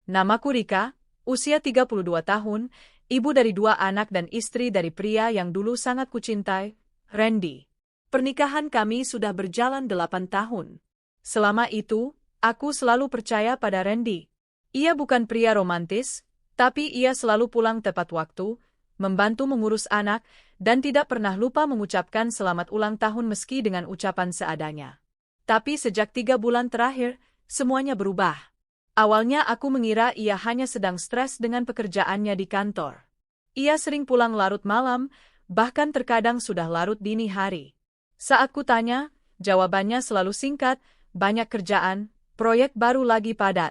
Namaku Rika, usia 32 tahun, ibu dari 2 anak dan istri dari pria yang dulu sangat kucintai, Randy. Pernikahan kami sudah berjalan 8 tahun. Selama itu, aku selalu percaya pada Randy. Ia bukan pria romantis, tapi ia selalu pulang tepat waktu, membantu mengurus anak, dan tidak pernah lupa mengucapkan selamat ulang tahun meski dengan ucapan seadanya. Tapi sejak 3 bulan terakhir, semuanya berubah. Awalnya aku mengira ia hanya sedang stres dengan pekerjaannya di kantor. Ia sering pulang larut malam, bahkan terkadang sudah larut dini hari. Saat kutanya, jawabannya selalu singkat, banyak kerjaan, proyek baru lagi padat.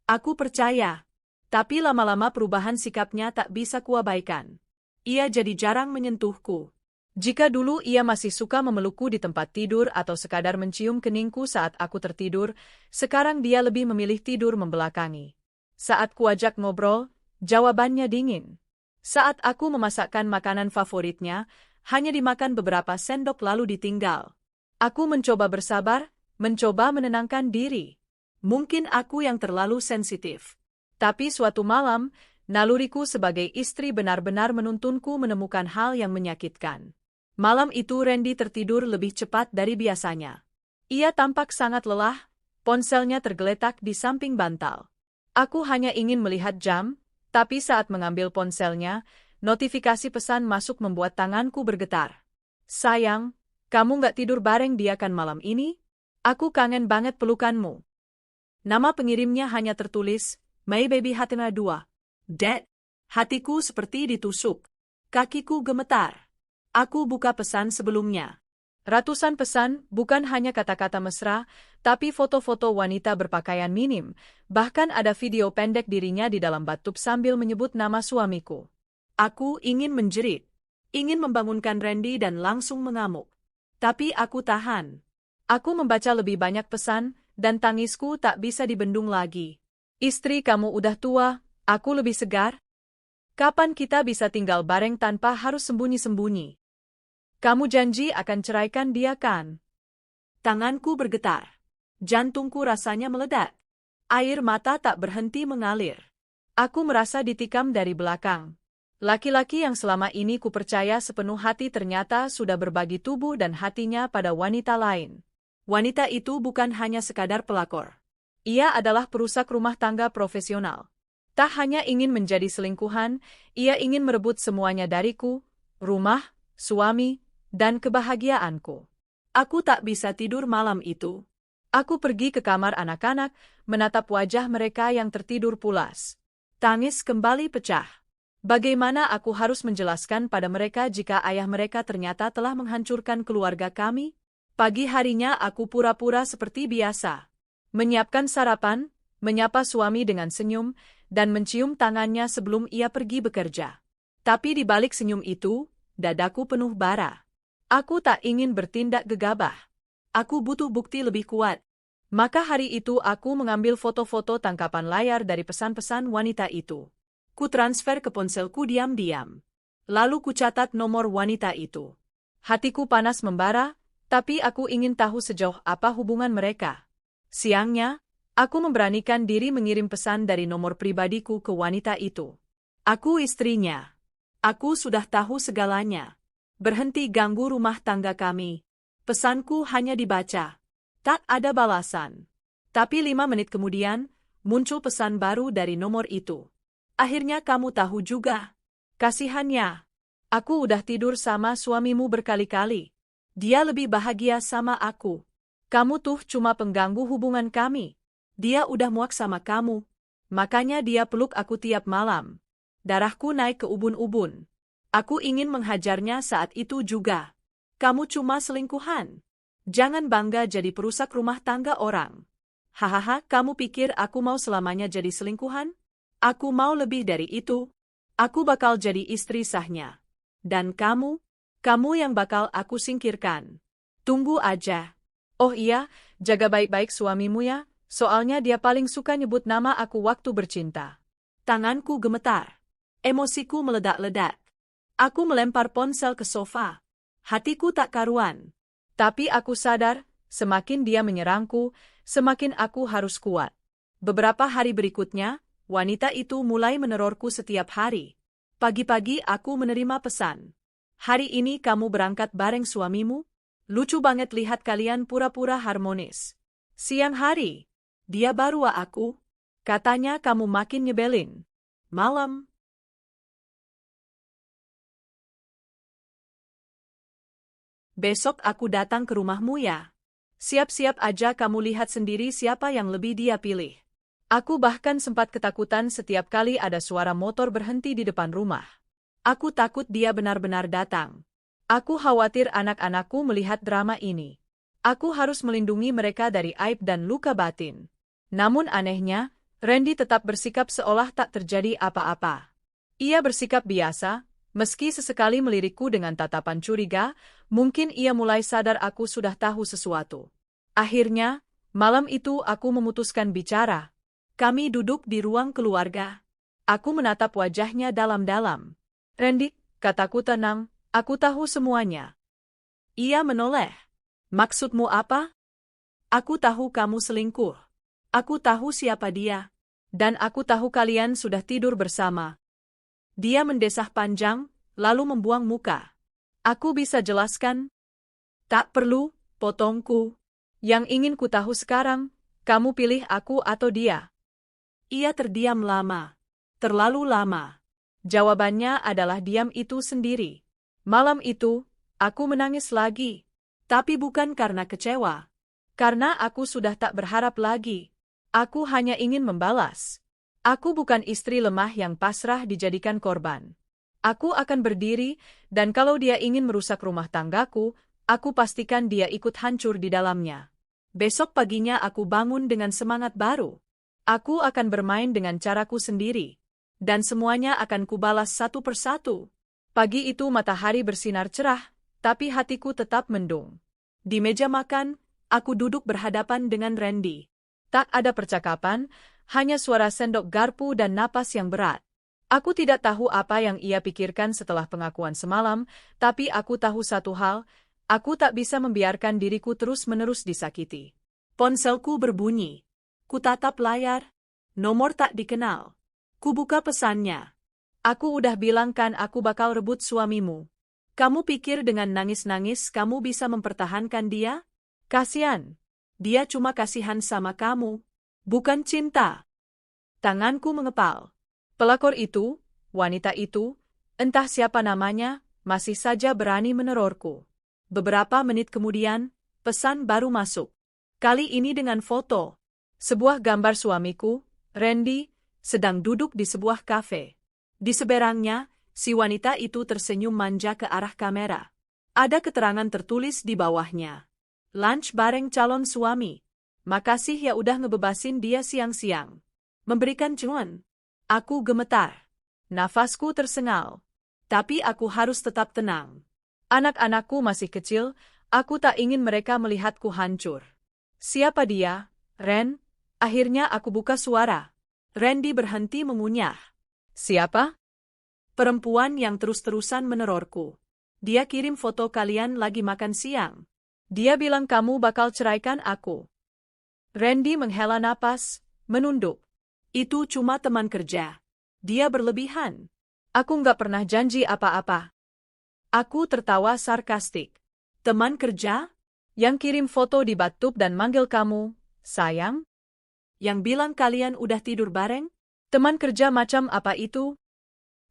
Aku percaya. Tapi lama-lama perubahan sikapnya tak bisa kuabaikan. Ia jadi jarang menyentuhku. Jika dulu ia masih suka memelukku di tempat tidur atau sekadar mencium keningku saat aku tertidur, sekarang dia lebih memilih tidur membelakangi. Saat kuajak ngobrol, jawabannya dingin. Saat aku memasakkan makanan favoritnya, hanya dimakan beberapa sendok lalu ditinggal. Aku mencoba bersabar, mencoba menenangkan diri. Mungkin aku yang terlalu sensitif. Tapi suatu malam, naluriku sebagai istri benar-benar menuntunku menemukan hal yang menyakitkan. Malam itu Randy tertidur lebih cepat dari biasanya. Ia tampak sangat lelah, ponselnya tergeletak di samping bantal. Aku hanya ingin melihat jam, tapi saat mengambil ponselnya, notifikasi pesan masuk membuat tanganku bergetar. Sayang, kamu nggak tidur bareng dia kan malam ini? Aku kangen banget pelukanmu. Nama pengirimnya hanya tertulis, My Baby Hatina 2. Dead. Hatiku seperti ditusuk. Kakiku gemetar. Aku buka pesan sebelumnya. Ratusan pesan, bukan hanya kata-kata mesra, tapi foto-foto wanita berpakaian minim, bahkan ada video pendek dirinya di dalam bathtub sambil menyebut nama suamiku. Aku ingin menjerit, ingin membangunkan Randy dan langsung mengamuk. Tapi aku tahan. Aku membaca lebih banyak pesan, dan tangisku tak bisa dibendung lagi. Istri kamu udah tua, aku lebih segar. Kapan kita bisa tinggal bareng tanpa harus sembunyi-sembunyi? Kamu janji akan ceraikan dia kan? Tanganku bergetar. Jantungku rasanya meledak. Air mata tak berhenti mengalir. Aku merasa ditikam dari belakang. Laki-laki yang selama ini kupercaya sepenuh hati ternyata sudah berbagi tubuh dan hatinya pada wanita lain. Wanita itu bukan hanya sekadar pelakor. Ia adalah perusak rumah tangga profesional. Tak hanya ingin menjadi selingkuhan, ia ingin merebut semuanya dariku, rumah, suami, dan kebahagiaanku. Aku tak bisa tidur malam itu. Aku pergi ke kamar anak-anak, menatap wajah mereka yang tertidur pulas. Tangis kembali pecah. Bagaimana aku harus menjelaskan pada mereka jika ayah mereka ternyata telah menghancurkan keluarga kami? Pagi harinya aku pura-pura seperti biasa. Menyiapkan sarapan, menyapa suami dengan senyum, dan mencium tangannya sebelum ia pergi bekerja. Tapi di balik senyum itu, dadaku penuh bara. Aku tak ingin bertindak gegabah. Aku butuh bukti lebih kuat. Maka hari itu aku mengambil foto-foto tangkapan layar dari pesan-pesan wanita itu. Ku transfer ke ponselku diam-diam. Lalu ku catat nomor wanita itu. Hatiku panas membara, tapi aku ingin tahu sejauh apa hubungan mereka. Siangnya, aku memberanikan diri mengirim pesan dari nomor pribadiku ke wanita itu. Aku istrinya. Aku sudah tahu segalanya. Berhenti ganggu rumah tangga kami. Pesanku hanya dibaca. Tak ada balasan. Tapi 5 menit kemudian, muncul pesan baru dari nomor itu. Akhirnya kamu tahu juga. Kasihannya. Aku udah tidur sama suamimu berkali-kali. Dia lebih bahagia sama aku. Kamu tuh cuma pengganggu hubungan kami. Dia udah muak sama kamu. Makanya dia peluk aku tiap malam. Darahku naik ke ubun-ubun. Aku ingin menghajarnya saat itu juga. Kamu cuma selingkuhan. Jangan bangga jadi perusak rumah tangga orang. Hahaha, kamu pikir aku mau selamanya jadi selingkuhan? Aku mau lebih dari itu. Aku bakal jadi istri sahnya. Dan kamu yang bakal aku singkirkan. Tunggu aja. Oh iya, jaga baik-baik suamimu ya, soalnya dia paling suka nyebut nama aku waktu bercinta. Tanganku gemetar. Emosiku meledak-ledak. Aku melempar ponsel ke sofa. Hatiku tak karuan. Tapi aku sadar, semakin dia menyerangku, semakin aku harus kuat. Beberapa hari berikutnya, Wanita itu mulai menerorku setiap hari. Pagi-pagi aku menerima pesan. Hari ini kamu berangkat bareng suamimu? Lucu banget lihat kalian pura-pura harmonis. Siang hari, dia baru aku. Katanya kamu makin nyebelin. Malam, besok aku datang ke rumahmu ya. Siap-siap aja kamu lihat sendiri siapa yang lebih dia pilih. Aku bahkan sempat ketakutan setiap kali ada suara motor berhenti di depan rumah. Aku takut dia benar-benar datang. Aku khawatir anak-anakku melihat drama ini. Aku harus melindungi mereka dari aib dan luka batin. Namun anehnya, Randy tetap bersikap seolah tak terjadi apa-apa. Ia bersikap biasa, meski sesekali melirikku dengan tatapan curiga, mungkin ia mulai sadar aku sudah tahu sesuatu. Akhirnya, malam itu aku memutuskan bicara. Kami duduk di ruang keluarga. Aku menatap wajahnya dalam-dalam. Randy, kataku tenang, aku tahu semuanya. Ia menoleh. Maksudmu apa? Aku tahu kamu selingkuh. Aku tahu siapa dia. Dan aku tahu kalian sudah tidur bersama. Dia mendesah panjang, lalu membuang muka. Aku bisa jelaskan? Tak perlu, potongku. Yang ingin ku tahu sekarang, kamu pilih aku atau dia? Ia terdiam lama. Terlalu lama. Jawabannya adalah diam itu sendiri. Malam itu, aku menangis lagi. Tapi bukan karena kecewa. Karena aku sudah tak berharap lagi. Aku hanya ingin membalas. Aku bukan istri lemah yang pasrah dijadikan korban. Aku akan berdiri, dan kalau dia ingin merusak rumah tanggaku, aku pastikan dia ikut hancur di dalamnya. Besok paginya aku bangun dengan semangat baru. Aku akan bermain dengan caraku sendiri. Dan semuanya akan kubalas satu persatu. Pagi itu matahari bersinar cerah, tapi hatiku tetap mendung. Di meja makan, aku duduk berhadapan dengan Randy. Tak ada percakapan, hanya suara sendok garpu dan napas yang berat. Aku tidak tahu apa yang ia pikirkan setelah pengakuan semalam, tapi aku tahu satu hal, aku tak bisa membiarkan diriku terus-menerus disakiti. Ponselku berbunyi. Kutatap layar. Nomor tak dikenal. Kubuka pesannya. Aku udah bilang kan aku bakal rebut suamimu. Kamu pikir dengan nangis-nangis kamu bisa mempertahankan dia? Kasian. Dia cuma kasihan sama kamu. Bukan cinta. Tanganku mengepal. Pelakor itu, wanita itu, entah siapa namanya, masih saja berani menerorku. Beberapa menit kemudian, pesan baru masuk. Kali ini dengan foto. Sebuah gambar suamiku, Randy, sedang duduk di sebuah kafe. Di seberangnya, si wanita itu tersenyum manja ke arah kamera. Ada keterangan tertulis di bawahnya. Lunch bareng calon suami. Makasih ya udah ngebebasin dia siang-siang. Memberikan cuan. Aku gemetar. Nafasku tersengal. Tapi aku harus tetap tenang. Anak-anakku masih kecil, aku tak ingin mereka melihatku hancur. Siapa dia, Ren? Akhirnya aku buka suara. Randy berhenti mengunyah. Siapa? Perempuan yang terus-terusan menerorku. Dia kirim foto kalian lagi makan siang. Dia bilang kamu bakal ceraikan aku. Randy menghela napas, menunduk. Itu cuma teman kerja. Dia berlebihan. Aku nggak pernah janji apa-apa. Aku tertawa sarkastik. Teman kerja? Yang kirim foto di bathtub dan manggil kamu, sayang? Yang bilang kalian udah tidur bareng? Teman kerja macam apa itu?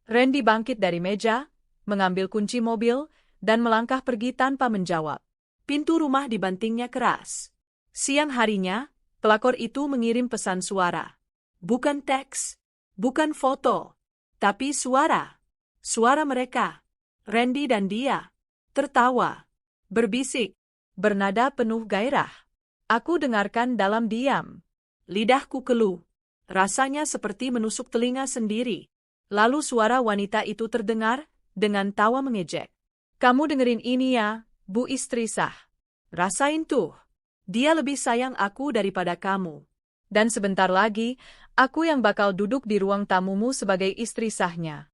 Randy bangkit dari meja, mengambil kunci mobil, dan melangkah pergi tanpa menjawab. Pintu rumah dibantingnya keras. Siang harinya, pelakor itu mengirim pesan suara. Bukan teks, bukan foto, tapi suara. Suara mereka. Randy dan dia. Tertawa. Berbisik. Bernada penuh gairah. Aku dengarkan dalam diam. Lidahku keluh. Rasanya seperti menusuk telinga sendiri. Lalu suara wanita itu terdengar, dengan tawa mengejek. Kamu dengerin ini ya, Bu istri sah. Rasain tuh. Dia lebih sayang aku daripada kamu. Dan sebentar lagi, aku yang bakal duduk di ruang tamumu sebagai istri sahnya.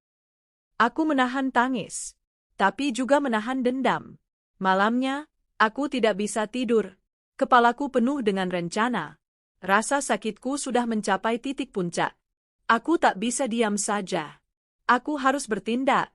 Aku menahan tangis. Tapi juga menahan dendam. Malamnya, aku tidak bisa tidur. Kepalaku penuh dengan rencana. Rasa sakitku sudah mencapai titik puncak. Aku tak bisa diam saja. Aku harus bertindak.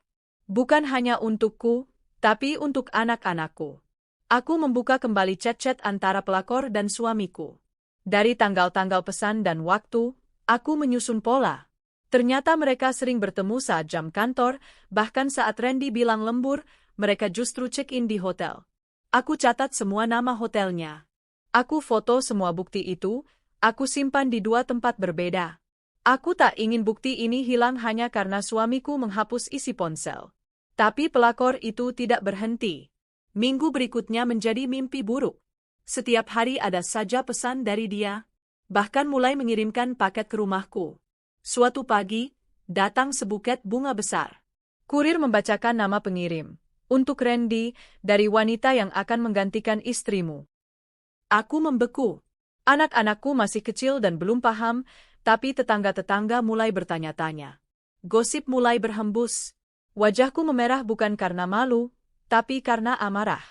Bukan hanya untukku, tapi untuk anak-anakku. Aku membuka kembali chat-chat antara pelakor dan suamiku. Dari tanggal-tanggal pesan dan waktu, aku menyusun pola. Ternyata mereka sering bertemu saat jam kantor, bahkan saat Randy bilang lembur, mereka justru check-in di hotel. Aku catat semua nama hotelnya. Aku foto semua bukti itu, aku simpan di 2 tempat berbeda. Aku tak ingin bukti ini hilang hanya karena suamiku menghapus isi ponsel. Tapi pelakor itu tidak berhenti. Minggu berikutnya menjadi mimpi buruk. Setiap hari ada saja pesan dari dia, bahkan mulai mengirimkan paket ke rumahku. Suatu pagi, datang sebuket bunga besar. Kurir membacakan nama pengirim. Untuk Randy, dari wanita yang akan menggantikan istrimu. Aku membeku. Anak-anakku masih kecil dan belum paham, tapi tetangga-tetangga mulai bertanya-tanya. Gosip mulai berhembus. Wajahku memerah bukan karena malu, tapi karena amarah.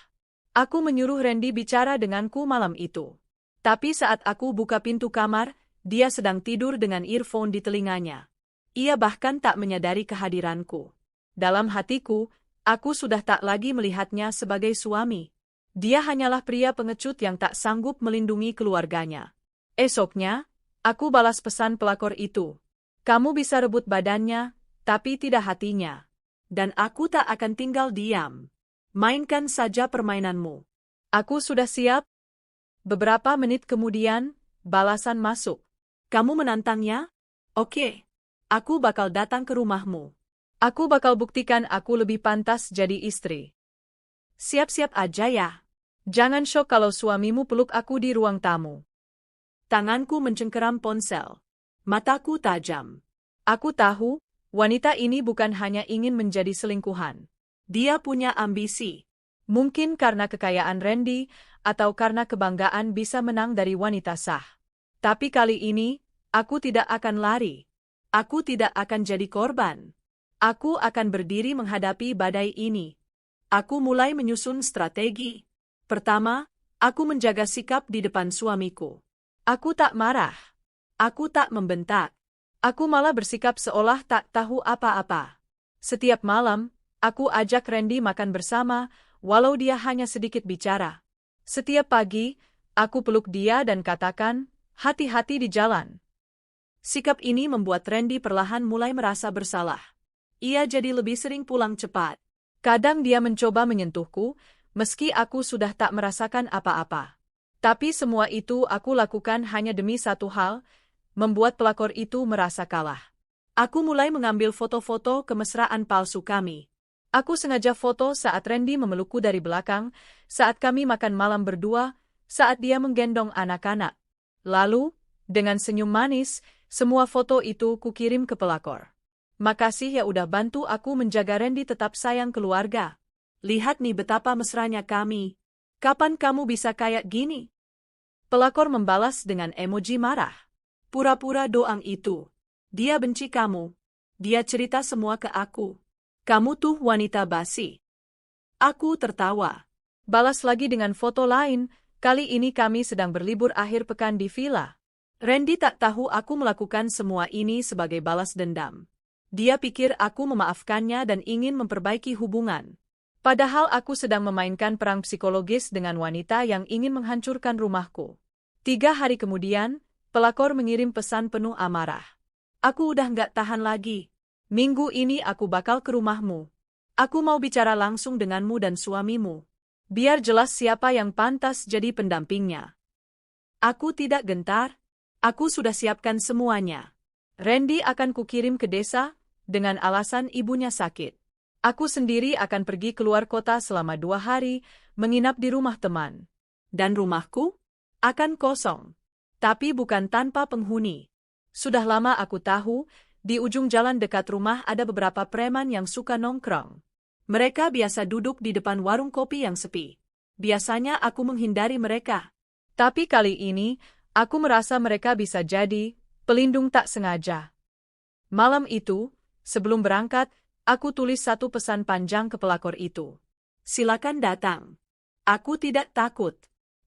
Aku menyuruh Randy bicara denganku malam itu. Tapi saat aku buka pintu kamar, dia sedang tidur dengan earphone di telinganya. Ia bahkan tak menyadari kehadiranku. Dalam hatiku, aku sudah tak lagi melihatnya sebagai suami. Dia hanyalah pria pengecut yang tak sanggup melindungi keluarganya. Esoknya, aku balas pesan pelakor itu. Kamu bisa rebut badannya, tapi tidak hatinya. Dan aku tak akan tinggal diam. Mainkan saja permainanmu. Aku sudah siap. Beberapa menit kemudian, balasan masuk. Kamu menantangnya? Oke. Aku bakal datang ke rumahmu. Aku bakal buktikan aku lebih pantas jadi istri. Siap-siap aja ya. Jangan syok kalau suamimu peluk aku di ruang tamu. Tanganku mencengkeram ponsel. Mataku tajam. Aku tahu, wanita ini bukan hanya ingin menjadi selingkuhan. Dia punya ambisi. Mungkin karena kekayaan Randy, atau karena kebanggaan bisa menang dari wanita sah. Tapi kali ini, aku tidak akan lari. Aku tidak akan jadi korban. Aku akan berdiri menghadapi badai ini. Aku mulai menyusun strategi. Pertama, aku menjaga sikap di depan suamiku. Aku tak marah. Aku tak membentak. Aku malah bersikap seolah tak tahu apa-apa. Setiap malam, aku ajak Randy makan bersama, walau dia hanya sedikit bicara. Setiap pagi, aku peluk dia dan katakan, hati-hati di jalan. Sikap ini membuat Randy perlahan mulai merasa bersalah. Ia jadi lebih sering pulang cepat. Kadang dia mencoba menyentuhku, meski aku sudah tak merasakan apa-apa. Tapi semua itu aku lakukan hanya demi satu hal, membuat pelakor itu merasa kalah. Aku mulai mengambil foto-foto kemesraan palsu kami. Aku sengaja foto saat Randy memelukku dari belakang, saat kami makan malam berdua, saat dia menggendong anak-anak. Lalu, dengan senyum manis, semua foto itu kukirim ke pelakor. Makasih ya udah bantu aku menjaga Randy tetap sayang keluarga. Lihat nih betapa mesranya kami. Kapan kamu bisa kayak gini? Pelakor membalas dengan emoji marah. Pura-pura doang itu. Dia benci kamu. Dia cerita semua ke aku. Kamu tuh wanita basi. Aku tertawa. Balas lagi dengan foto lain, kali ini kami sedang berlibur akhir pekan di villa. Randy tak tahu aku melakukan semua ini sebagai balas dendam. Dia pikir aku memaafkannya dan ingin memperbaiki hubungan. Padahal aku sedang memainkan perang psikologis dengan wanita yang ingin menghancurkan rumahku. 3 hari kemudian, pelakor mengirim pesan penuh amarah. Aku udah nggak tahan lagi. Minggu ini aku bakal ke rumahmu. Aku mau bicara langsung denganmu dan suamimu. Biar jelas siapa yang pantas jadi pendampingnya. Aku tidak gentar. Aku sudah siapkan semuanya. Randy akan kukirim ke desa, dengan alasan ibunya sakit. Aku sendiri akan pergi keluar kota selama 2 hari, menginap di rumah teman. Dan rumahku akan kosong. Tapi bukan tanpa penghuni. Sudah lama aku tahu, di ujung jalan dekat rumah ada beberapa preman yang suka nongkrong. Mereka biasa duduk di depan warung kopi yang sepi. Biasanya aku menghindari mereka. Tapi kali ini, aku merasa mereka bisa jadi pelindung tak sengaja. Malam itu, sebelum berangkat, aku tulis satu pesan panjang ke pelakor itu. Silakan datang. Aku tidak takut.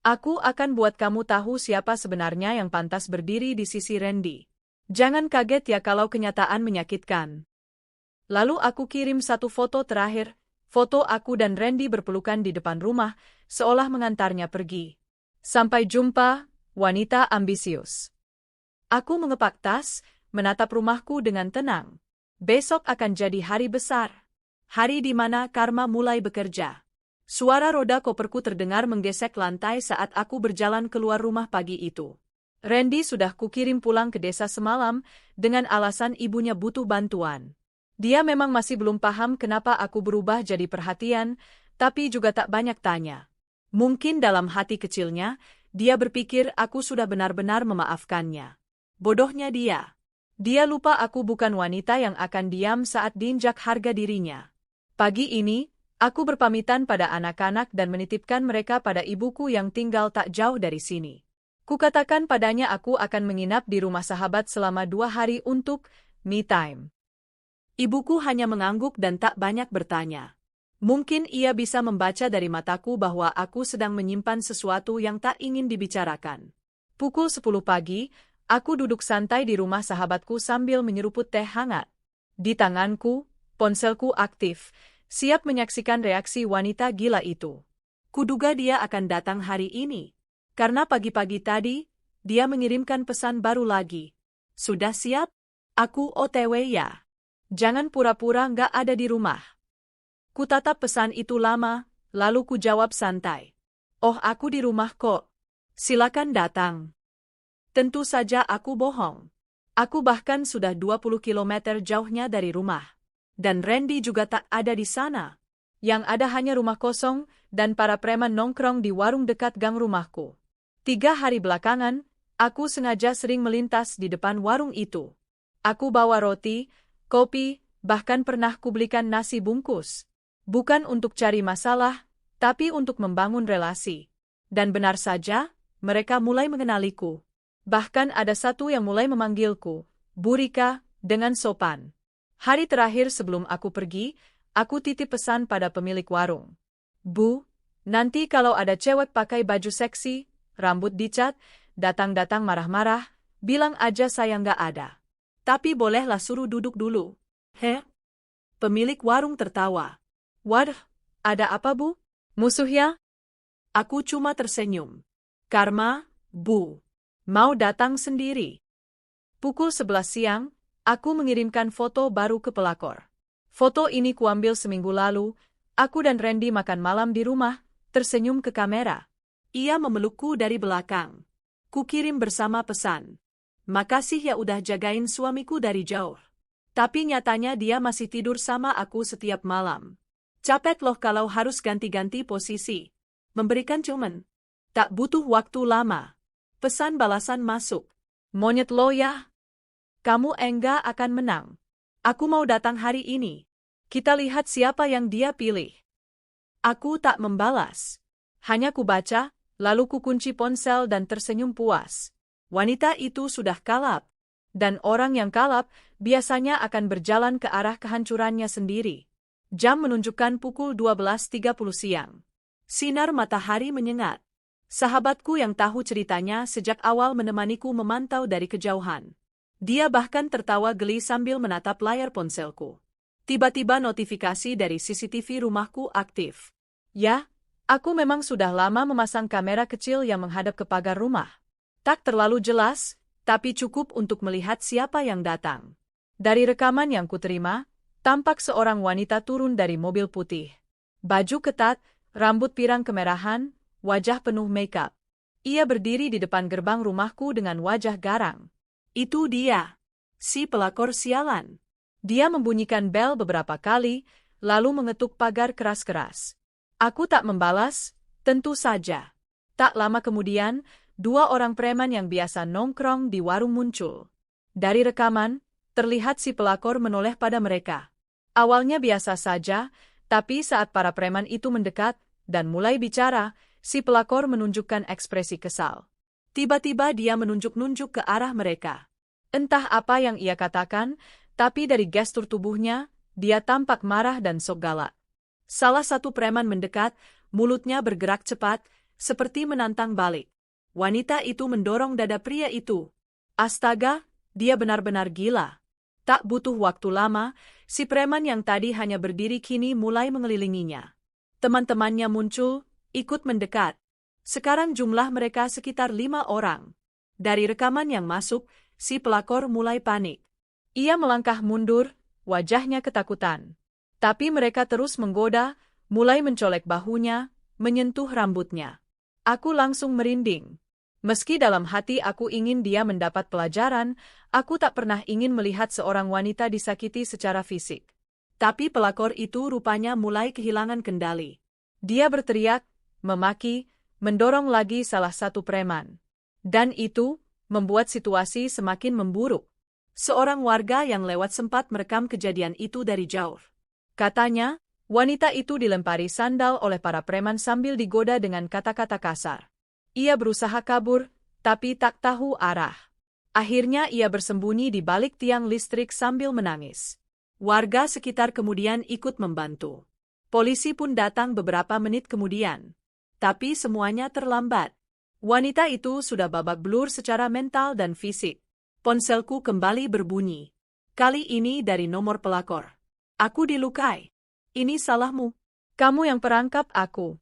Aku akan buat kamu tahu siapa sebenarnya yang pantas berdiri di sisi Randy. Jangan kaget ya kalau kenyataan menyakitkan. Lalu aku kirim satu foto terakhir, foto aku dan Randy berpelukan di depan rumah, seolah mengantarnya pergi. Sampai jumpa, wanita ambisius. Aku mengepak tas, menatap rumahku dengan tenang. Besok akan jadi hari besar. Hari di mana karma mulai bekerja. Suara roda koperku terdengar menggesek lantai saat aku berjalan keluar rumah pagi itu. Randy sudah kukirim pulang ke desa semalam, dengan alasan ibunya butuh bantuan. Dia memang masih belum paham kenapa aku berubah jadi perhatian, tapi juga tak banyak tanya. Mungkin dalam hati kecilnya, dia berpikir aku sudah benar-benar memaafkannya. Bodohnya dia. Dia lupa aku bukan wanita yang akan diam saat diinjak harga dirinya. Pagi ini, aku berpamitan pada anak-anak dan menitipkan mereka pada ibuku yang tinggal tak jauh dari sini. Kukatakan padanya aku akan menginap di rumah sahabat selama 2 hari untuk me time. Ibuku hanya mengangguk dan tak banyak bertanya. Mungkin ia bisa membaca dari mataku bahwa aku sedang menyimpan sesuatu yang tak ingin dibicarakan. Pukul 10 pagi, aku duduk santai di rumah sahabatku sambil menyeruput teh hangat. Di tanganku, ponselku aktif, siap menyaksikan reaksi wanita gila itu. Kuduga dia akan datang hari ini. Karena pagi-pagi tadi, dia mengirimkan pesan baru lagi. Sudah siap? Aku OTW ya. Jangan pura-pura nggak ada di rumah. Kutatap pesan itu lama, lalu ku jawab santai. Oh, aku di rumah kok. Silakan datang. Tentu saja aku bohong. Aku bahkan sudah 20 km jauhnya dari rumah. Dan Randy juga tak ada di sana. Yang ada hanya rumah kosong dan para preman nongkrong di warung dekat gang rumahku. 3 hari belakangan, aku sengaja sering melintas di depan warung itu. Aku bawa roti, kopi, bahkan pernah kubelikan nasi bungkus. Bukan untuk cari masalah, tapi untuk membangun relasi. Dan benar saja, mereka mulai mengenaliku. Bahkan ada satu yang mulai memanggilku, Bu Rika, dengan sopan. Hari terakhir sebelum aku pergi, aku titip pesan pada pemilik warung. Bu, nanti kalau ada cewek pakai baju seksi, rambut dicat, datang-datang marah-marah, bilang aja saya nggak ada. Tapi bolehlah suruh duduk dulu. Heh? Pemilik warung tertawa. Waduh, ada apa Bu? Musuh ya? Aku cuma tersenyum. Karma, Bu. Mau datang sendiri. Pukul 11 siang, aku mengirimkan foto baru ke pelakor. Foto ini kuambil seminggu lalu, aku dan Randy makan malam di rumah, tersenyum ke kamera. Ia memelukku dari belakang. Kukirim bersama pesan. Makasih ya udah jagain suamiku dari jauh. Tapi nyatanya dia masih tidur sama aku setiap malam. Capek loh kalau harus ganti-ganti posisi. Memberikan cuman. Tak butuh waktu lama. Pesan balasan masuk. Monyet lo ya. Kamu enggak akan menang. Aku mau datang hari ini. Kita lihat siapa yang dia pilih. Aku tak membalas. Hanya kubaca, lalu kukunci ponsel dan tersenyum puas. Wanita itu sudah kalap. Dan orang yang kalap biasanya akan berjalan ke arah kehancurannya sendiri. Jam menunjukkan pukul 12.30 siang. Sinar matahari menyengat. Sahabatku yang tahu ceritanya sejak awal menemaniku memantau dari kejauhan. Dia bahkan tertawa geli sambil menatap layar ponselku. Tiba-tiba notifikasi dari CCTV rumahku aktif. Ya, aku memang sudah lama memasang kamera kecil yang menghadap ke pagar rumah. Tak terlalu jelas, tapi cukup untuk melihat siapa yang datang. Dari rekaman yang kuterima, tampak seorang wanita turun dari mobil putih. Baju ketat, rambut pirang kemerahan, wajah penuh makeup. Ia berdiri di depan gerbang rumahku dengan wajah garang. Itu dia. Si pelakor sialan. Dia membunyikan bel beberapa kali, lalu mengetuk pagar keras-keras. Aku tak membalas, tentu saja. Tak lama kemudian, 2 orang preman yang biasa nongkrong di warung muncul. Dari rekaman, terlihat si pelakor menoleh pada mereka. Awalnya biasa saja, tapi saat para preman itu mendekat dan mulai bicara, si pelakor menunjukkan ekspresi kesal. Tiba-tiba dia menunjuk-nunjuk ke arah mereka. Entah apa yang ia katakan, tapi dari gestur tubuhnya, dia tampak marah dan sok galak. Salah satu preman mendekat, mulutnya bergerak cepat, seperti menantang balik. Wanita itu mendorong dada pria itu. Astaga, Dia benar-benar gila. Tak butuh waktu lama, si preman yang tadi hanya berdiri kini mulai mengelilinginya. Teman-temannya muncul, ikut mendekat. Sekarang jumlah mereka sekitar 5 orang. Dari rekaman yang masuk, si pelakor mulai panik. Ia melangkah mundur, wajahnya ketakutan. Tapi mereka terus menggoda, mulai mencolek bahunya, menyentuh rambutnya. Aku langsung merinding. Meski dalam hati aku ingin dia mendapat pelajaran, aku tak pernah ingin melihat seorang wanita disakiti secara fisik. Tapi pelakor itu rupanya mulai kehilangan kendali. Dia berteriak, memaki, mendorong lagi salah satu preman. Dan itu membuat situasi semakin memburuk. Seorang warga yang lewat sempat merekam kejadian itu dari jauh. Katanya, wanita itu dilempari sandal oleh para preman sambil digoda dengan kata-kata kasar. Ia berusaha kabur, tapi tak tahu arah. Akhirnya ia bersembunyi di balik tiang listrik sambil menangis. Warga sekitar kemudian ikut membantu. Polisi pun datang beberapa menit kemudian. Tapi semuanya terlambat. Wanita itu sudah babak belur secara mental dan fisik. Ponselku kembali berbunyi. Kali ini dari nomor pelakor. Aku dilukai. Ini salahmu. Kamu yang perangkap aku.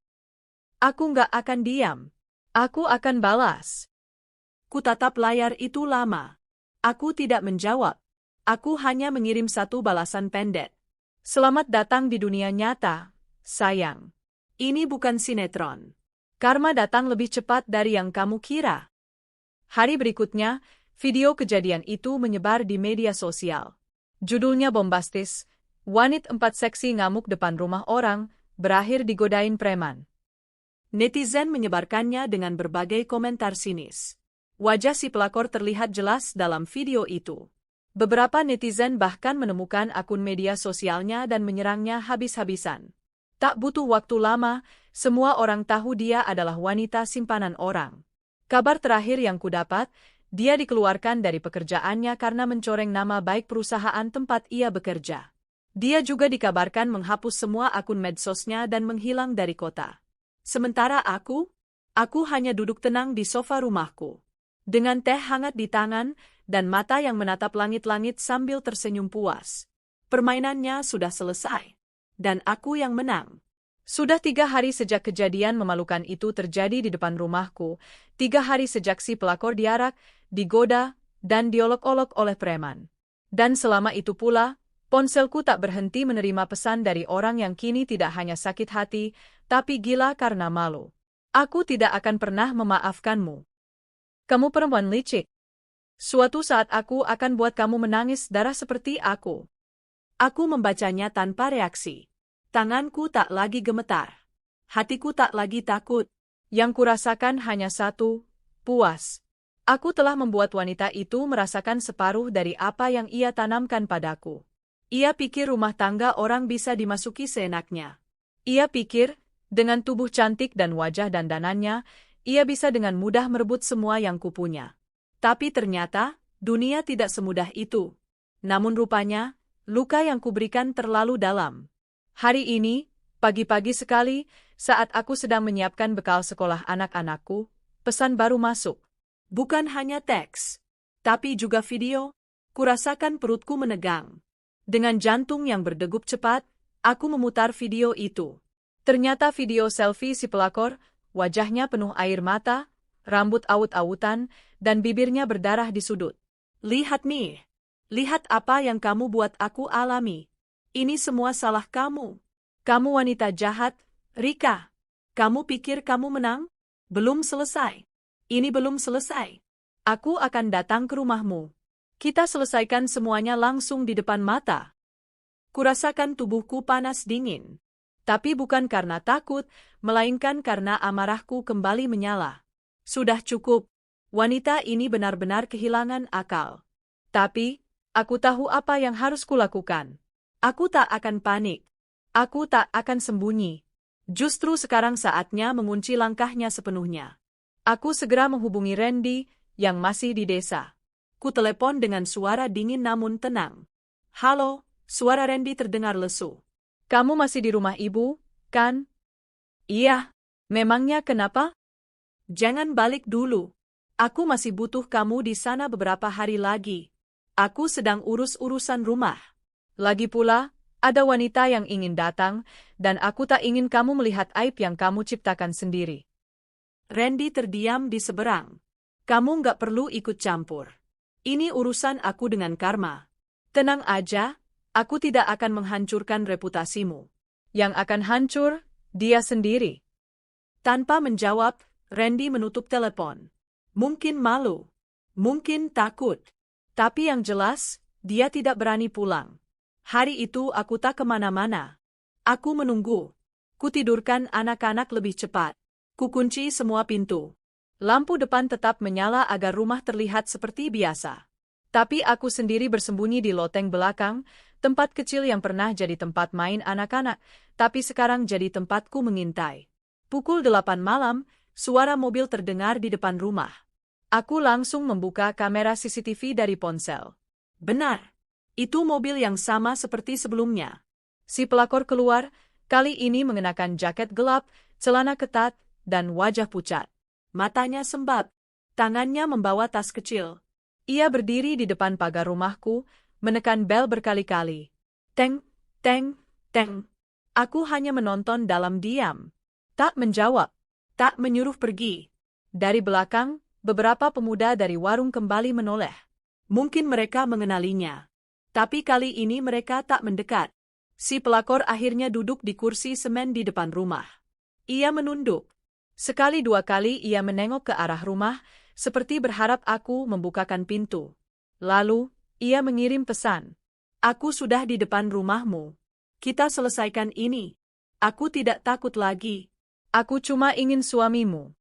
Aku nggak akan diam. Aku akan balas. Kutatap layar itu lama. Aku tidak menjawab. Aku hanya mengirim satu balasan pendek. Selamat datang di dunia nyata, sayang. Ini bukan sinetron. Karma datang lebih cepat dari yang kamu kira. Hari berikutnya, video kejadian itu menyebar di media sosial. Judulnya bombastis, wanita 4 seksi ngamuk depan rumah orang, berakhir digodain preman. Netizen menyebarkannya dengan berbagai komentar sinis. Wajah si pelakor terlihat jelas dalam video itu. Beberapa netizen bahkan menemukan akun media sosialnya dan menyerangnya habis-habisan. Tak butuh waktu lama, semua orang tahu dia adalah wanita simpanan orang. Kabar terakhir yang kudapat, dia dikeluarkan dari pekerjaannya karena mencoreng nama baik perusahaan tempat ia bekerja. Dia juga dikabarkan menghapus semua akun medsosnya dan menghilang dari kota. Sementara aku hanya duduk tenang di sofa rumahku. Dengan teh hangat di tangan dan mata yang menatap langit-langit sambil tersenyum puas. Permainannya sudah selesai. Dan aku yang menang. Sudah 3 hari sejak kejadian memalukan itu terjadi di depan rumahku. 3 hari sejak si pelakor diarak, digoda, dan diolok-olok oleh preman. Dan selama itu pula, ponselku tak berhenti menerima pesan dari orang yang kini tidak hanya sakit hati, tapi gila karena malu. Aku tidak akan pernah memaafkanmu. Kamu perempuan licik. Suatu saat aku akan buat kamu menangis darah seperti aku. Aku membacanya tanpa reaksi. Tanganku tak lagi gemetar. Hatiku tak lagi takut. Yang kurasakan hanya satu, puas. Aku telah membuat wanita itu merasakan separuh dari apa yang ia tanamkan padaku. Ia pikir rumah tangga orang bisa dimasuki seenaknya. Ia pikir, dengan tubuh cantik dan wajah dandanannya, ia bisa dengan mudah merebut semua yang kupunya. Tapi ternyata, dunia tidak semudah itu. Namun rupanya, luka yang kuberikan terlalu dalam. Hari ini, pagi-pagi sekali, saat aku sedang menyiapkan bekal sekolah anak-anakku, pesan baru masuk. Bukan hanya teks, tapi juga video. Kurasakan perutku menegang. Dengan jantung yang berdegup cepat, aku memutar video itu. Ternyata video selfie si pelakor, wajahnya penuh air mata, rambut awut-awutan, dan bibirnya berdarah di sudut. Lihat nih. Lihat apa yang kamu buat aku alami. Ini semua salah kamu. Kamu wanita jahat, Rika. Kamu pikir kamu menang? Belum selesai. Ini belum selesai. Aku akan datang ke rumahmu. Kita selesaikan semuanya langsung di depan mata. Kurasakan tubuhku panas dingin. Tapi bukan karena takut, melainkan karena amarahku kembali menyala. Sudah cukup. Wanita ini benar-benar kehilangan akal. Tapi, aku tahu apa yang harus kulakukan. Aku tak akan panik. Aku tak akan sembunyi. Justru sekarang saatnya mengunci langkahnya sepenuhnya. Aku segera menghubungi Randy, yang masih di desa. Ku telepon dengan suara dingin namun tenang. Halo, suara Randy terdengar lesu. Kamu masih di rumah ibu, kan? Iya. Memangnya kenapa? Jangan balik dulu. Aku masih butuh kamu di sana beberapa hari lagi. Aku sedang urus urusan rumah. Lagi pula, ada wanita yang ingin datang, dan aku tak ingin kamu melihat aib yang kamu ciptakan sendiri. Randy terdiam di seberang. Kamu nggak perlu ikut campur. Ini urusan aku dengan Karma. Tenang aja, aku tidak akan menghancurkan reputasimu. Yang akan hancur, dia sendiri. Tanpa menjawab, Randy menutup telepon. Mungkin malu, mungkin takut. Tapi yang jelas, dia tidak berani pulang. Hari itu aku tak kemana-mana. Aku menunggu. Kutidurkan anak-anak lebih cepat. Kukunci semua pintu. Lampu depan tetap menyala agar rumah terlihat seperti biasa. Tapi aku sendiri bersembunyi di loteng belakang, tempat kecil yang pernah jadi tempat main anak-anak, tapi sekarang jadi tempatku mengintai. Pukul 8 malam, suara mobil terdengar di depan rumah. Aku langsung membuka kamera CCTV dari ponsel. Benar, itu mobil yang sama seperti sebelumnya. Si pelakor keluar, kali ini mengenakan jaket gelap, celana ketat, dan wajah pucat. Matanya sembab, tangannya membawa tas kecil. Ia berdiri di depan pagar rumahku, menekan bel berkali-kali. Teng, teng, teng. Aku hanya menonton dalam diam. Tak menjawab, tak menyuruh pergi. Dari belakang, beberapa pemuda dari warung kembali menoleh. Mungkin mereka mengenalinya. Tapi kali ini mereka tak mendekat. Si pelakor akhirnya duduk di kursi semen di depan rumah. Ia menunduk. Sekali dua kali ia menengok ke arah rumah, seperti berharap aku membukakan pintu. Lalu, ia mengirim pesan. Aku sudah di depan rumahmu. Kita selesaikan ini. Aku tidak takut lagi. Aku cuma ingin suamimu.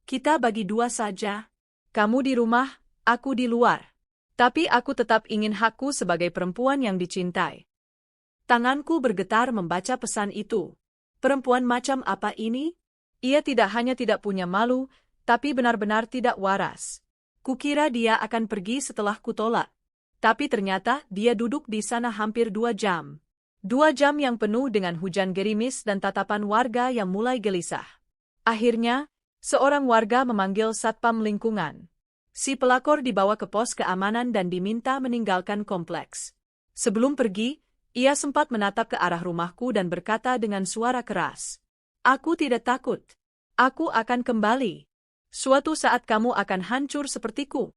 Kita bagi dua saja. Kamu di rumah, aku di luar. Tapi aku tetap ingin hakku sebagai perempuan yang dicintai. Tanganku bergetar membaca pesan itu. Perempuan macam apa ini? Ia tidak hanya tidak punya malu, tapi benar-benar tidak waras. Kukira dia akan pergi setelah kutolak. Tapi ternyata dia duduk di sana hampir 2 jam. 2 jam yang penuh dengan hujan gerimis dan tatapan warga yang mulai gelisah. Akhirnya, seorang warga memanggil satpam lingkungan. Si pelakor dibawa ke pos keamanan dan diminta meninggalkan kompleks. Sebelum pergi, ia sempat menatap ke arah rumahku dan berkata dengan suara keras, "Aku tidak takut. Aku akan kembali. Suatu saat kamu akan hancur sepertiku."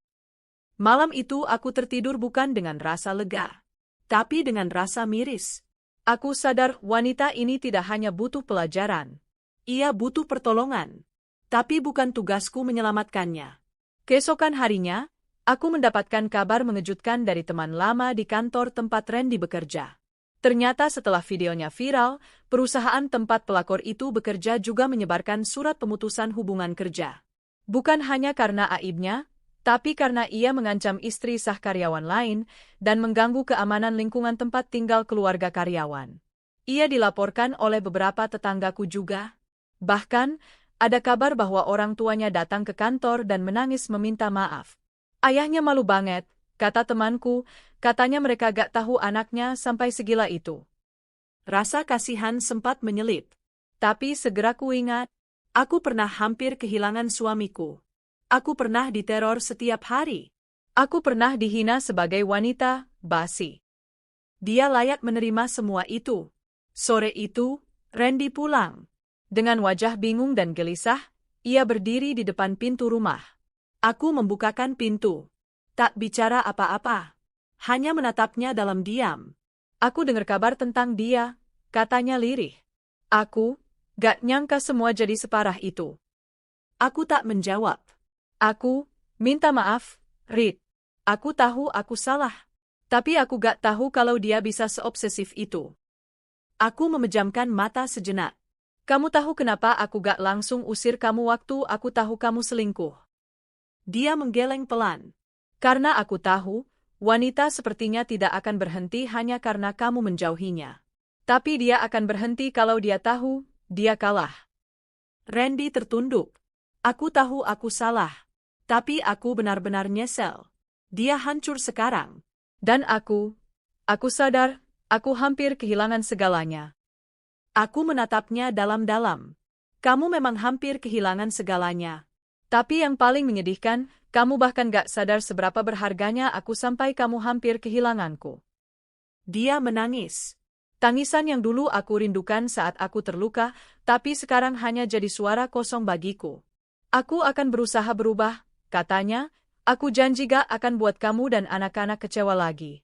Malam itu aku tertidur bukan dengan rasa lega, tapi dengan rasa miris. Aku sadar wanita ini tidak hanya butuh pelajaran. Ia butuh pertolongan. Tapi bukan tugasku menyelamatkannya. Keesokan harinya, aku mendapatkan kabar mengejutkan dari teman lama di kantor tempat Randy bekerja. Ternyata setelah videonya viral, perusahaan tempat pelakor itu bekerja juga menyebarkan surat pemutusan hubungan kerja. Bukan hanya karena aibnya, tapi karena ia mengancam istri sah karyawan lain dan mengganggu keamanan lingkungan tempat tinggal keluarga karyawan. Ia dilaporkan oleh beberapa tetanggaku juga. Bahkan, ada kabar bahwa orang tuanya datang ke kantor dan menangis meminta maaf. Ayahnya malu banget, kata temanku, katanya mereka gak tahu anaknya sampai segila itu. Rasa kasihan sempat menyelip. Tapi segera kuingat, aku pernah hampir kehilangan suamiku. Aku pernah diteror setiap hari. Aku pernah dihina sebagai wanita basi. Dia layak menerima semua itu. Sore itu, Randy pulang. Dengan wajah bingung dan gelisah, ia berdiri di depan pintu rumah. Aku membukakan pintu. Tak bicara apa-apa. Hanya menatapnya dalam diam. Aku dengar kabar tentang dia, katanya lirih. Aku gak nyangka semua jadi separah itu. Aku tak menjawab. Aku minta maaf, Reed. Aku tahu aku salah. Tapi aku gak tahu kalau dia bisa seobsesif itu. Aku memejamkan mata sejenak. Kamu tahu kenapa aku gak langsung usir kamu waktu aku tahu kamu selingkuh? Dia menggeleng pelan. Karena aku tahu, wanita sepertinya tidak akan berhenti hanya karena kamu menjauhinya. Tapi dia akan berhenti kalau dia tahu, dia kalah. Randy tertunduk. Aku tahu aku salah. Tapi aku benar-benar nyesel. Dia hancur sekarang. Dan aku sadar, aku hampir kehilangan segalanya. Aku menatapnya dalam-dalam. Kamu memang hampir kehilangan segalanya. Tapi yang paling menyedihkan, kamu bahkan gak sadar seberapa berharganya aku sampai kamu hampir kehilanganku. Dia menangis. Tangisan yang dulu aku rindukan saat aku terluka, tapi sekarang hanya jadi suara kosong bagiku. Aku akan berusaha berubah, katanya. Aku janji gak akan buat kamu dan anak-anak kecewa lagi.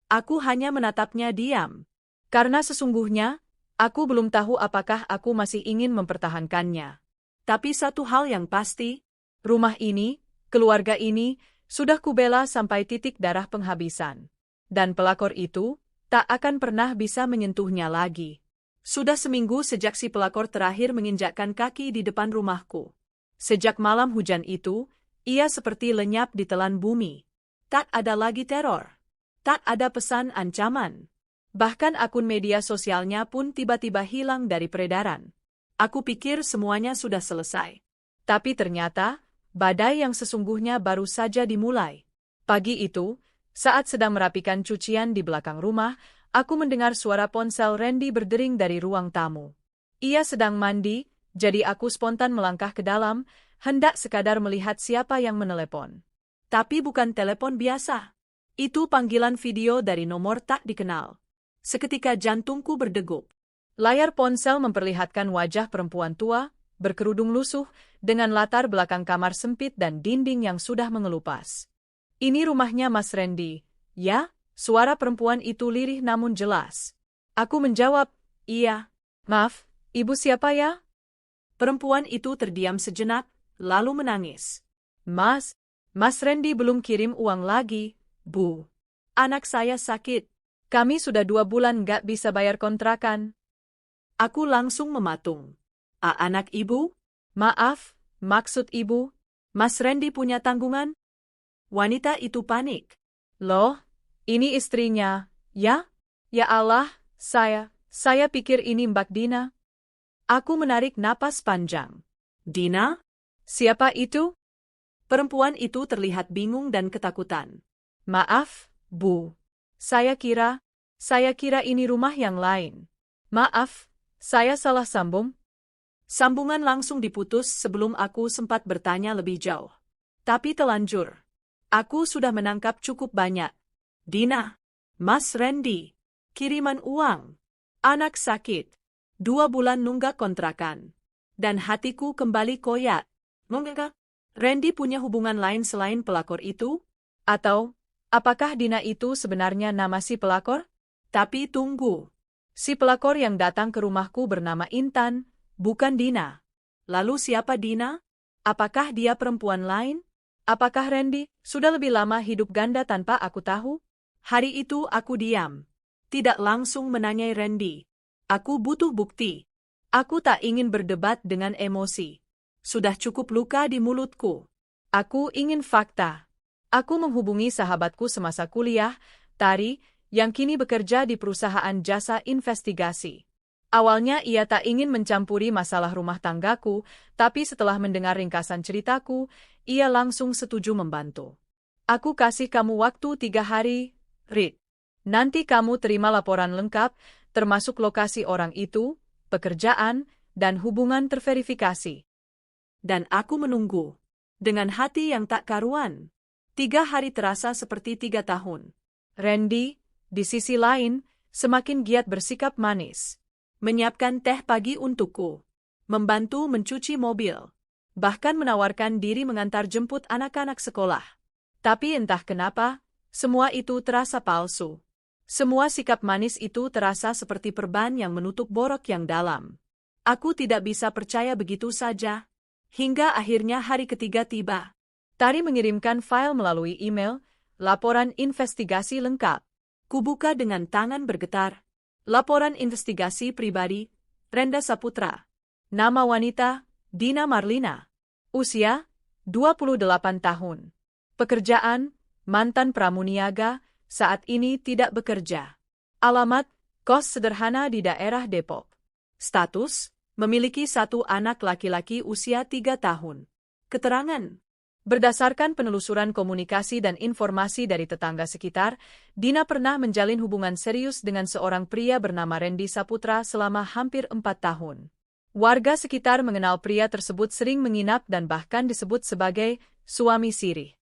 Aku hanya menatapnya diam. Karena sesungguhnya, aku belum tahu apakah aku masih ingin mempertahankannya. Tapi satu hal yang pasti, rumah ini, keluarga ini, sudah kubela sampai titik darah penghabisan. Dan pelakor itu, tak akan pernah bisa menyentuhnya lagi. Sudah seminggu sejak si pelakor terakhir menginjakkan kaki di depan rumahku. Sejak malam hujan itu, ia seperti lenyap di telan bumi. Tak ada lagi teror. Tak ada pesan ancaman. Bahkan akun media sosialnya pun tiba-tiba hilang dari peredaran. Aku pikir semuanya sudah selesai. Tapi ternyata, badai yang sesungguhnya baru saja dimulai. Pagi itu, saat sedang merapikan cucian di belakang rumah, aku mendengar suara ponsel Randy berdering dari ruang tamu. Ia sedang mandi, jadi aku spontan melangkah ke dalam, hendak sekadar melihat siapa yang menelepon. Tapi bukan telepon biasa. Itu panggilan video dari nomor tak dikenal. Seketika jantungku berdegup. Layar ponsel memperlihatkan wajah perempuan tua, berkerudung lusuh, dengan latar belakang kamar sempit dan dinding yang sudah mengelupas. Ini rumahnya Mas Randy, ya? Suara perempuan itu lirih namun jelas. Aku menjawab, iya. Maaf, ibu siapa ya? Perempuan itu terdiam sejenak, lalu menangis. Mas Randy belum kirim uang lagi, Bu. Anak saya sakit. Kami sudah 2 bulan gak bisa bayar kontrakan. Aku langsung mematung. Anak ibu? Maaf, maksud ibu, Mas Randy punya tanggungan? Wanita itu panik. Loh, ini istrinya, ya? Ya Allah, saya pikir ini Mbak Dina. Aku menarik napas panjang. Dina? Siapa itu? Perempuan itu terlihat bingung dan ketakutan. Maaf, Bu. Saya kira ini rumah yang lain. Maaf, saya salah sambung. Sambungan langsung diputus sebelum aku sempat bertanya lebih jauh. Tapi telanjur. Aku sudah menangkap cukup banyak. Dina, Mas Randy, kiriman uang, anak sakit, 2 bulan nunggak kontrakan. Dan hatiku kembali koyak. Nunggak? Randy punya hubungan lain selain pelakor itu? Atau, apakah Dina itu sebenarnya nama si pelakor? Tapi tunggu. Si pelakor yang datang ke rumahku bernama Intan, bukan Dina. Lalu siapa Dina? Apakah dia perempuan lain? Apakah Randy sudah lebih lama hidup ganda tanpa aku tahu? Hari itu aku diam. Tidak langsung menanyai Randy. Aku butuh bukti. Aku tak ingin berdebat dengan emosi. Sudah cukup luka di mulutku. Aku ingin fakta. Aku menghubungi sahabatku semasa kuliah, Tari, yang kini bekerja di perusahaan jasa investigasi. Awalnya ia tak ingin mencampuri masalah rumah tanggaku, tapi setelah mendengar ringkasan ceritaku, ia langsung setuju membantu. Aku kasih kamu waktu 3 hari, Rit. Nanti kamu terima laporan lengkap, termasuk lokasi orang itu, pekerjaan, dan hubungan terverifikasi. Dan aku menunggu. Dengan hati yang tak karuan. 3 hari terasa seperti 3 tahun. Randy, di sisi lain, semakin giat bersikap manis. Menyiapkan teh pagi untukku. Membantu mencuci mobil. Bahkan menawarkan diri mengantar jemput anak-anak sekolah. Tapi entah kenapa, semua itu terasa palsu. Semua sikap manis itu terasa seperti perban yang menutup borok yang dalam. Aku tidak bisa percaya begitu saja. Hingga akhirnya hari ketiga tiba. Tari mengirimkan file melalui email, laporan investigasi lengkap. Kubuka dengan tangan bergetar. Laporan investigasi pribadi, Renda Saputra. Nama wanita, Dina Marlina. Usia, 28 tahun. Pekerjaan, mantan pramuniaga, saat ini tidak bekerja. Alamat, kos sederhana di daerah Depok. Status, memiliki 1 anak laki-laki usia 3 tahun. Keterangan. Berdasarkan penelusuran komunikasi dan informasi dari tetangga sekitar, Dina pernah menjalin hubungan serius dengan seorang pria bernama Randy Saputra selama hampir 4 tahun. Warga sekitar mengenal pria tersebut sering menginap dan bahkan disebut sebagai suami sirih.